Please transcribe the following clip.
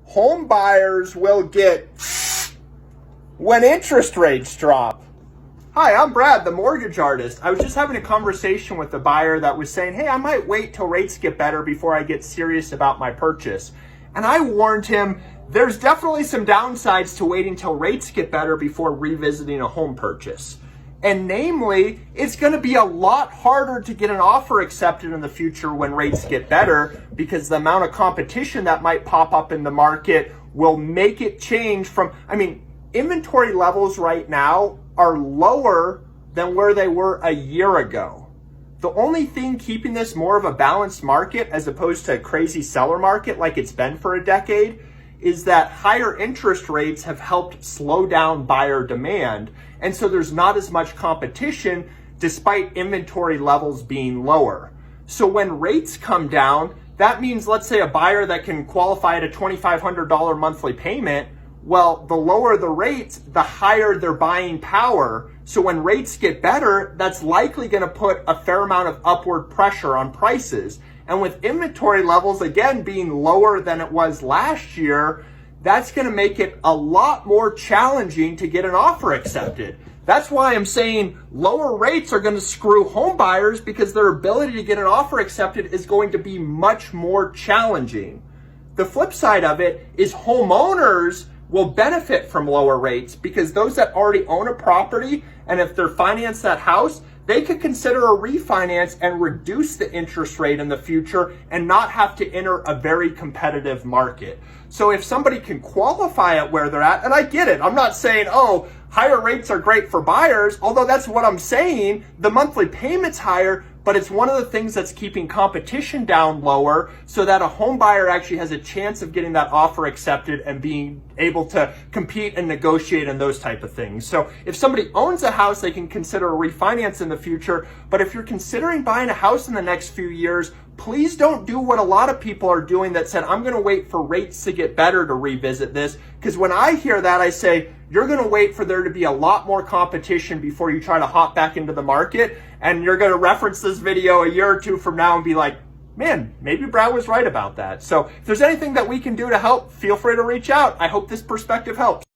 home buyers will get when interest rates drop. Hi, I'm Brad, the mortgage artist. I was just having a conversation with a buyer that was saying, hey, I might wait till rates get better before I get serious about my purchase. And I warned him, there's definitely some downsides to waiting till rates get better before revisiting a home purchase. And namely, it's going to be a lot harder to get an offer accepted in the future when rates get better, because the amount of competition that might pop up in the market will make it change from, inventory levels right now are lower than where they were a year ago. The only thing keeping this more of a balanced market as opposed to a crazy seller market like it's been for a decade is that higher interest rates have helped slow down buyer demand. And so there's not as much competition despite inventory levels being lower. So when rates come down, that means, let's say a buyer that can qualify at a $2,500 monthly payment, well, the lower the rates, the higher their buying power. So when rates get better, that's likely going to put a fair amount of upward pressure on prices. And with inventory levels, again, being lower than it was last year, that's going to make it a lot more challenging to get an offer accepted. That's why I'm saying lower rates are going to screw home buyers, because their ability to get an offer accepted is going to be much more challenging. The flip side of it is homeowners will benefit from lower rates, because those that already own a property, and if they're financed that house, they could consider a refinance and reduce the interest rate in the future and not have to enter a very competitive market. So if somebody can qualify at where they're at, and I get it, I'm not saying, oh, higher rates are great for buyers, although that's what I'm saying, the monthly payment's higher, but it's one of the things that's keeping competition down lower so that a home buyer actually has a chance of getting that offer accepted and being able to compete and negotiate and those type of things. So if somebody owns a house, they can consider a refinance in the future. But if you're considering buying a house in the next few years, please don't do what a lot of people are doing that said, I'm going to wait for rates to get better to revisit this. Because when I hear that, I say, you're going to wait for there to be a lot more competition before you try to hop back into the market. And you're going to reference this video a year or two from now and be like, man, maybe Brad was right about that. So if there's anything that we can do to help, feel free to reach out. I hope this perspective helps.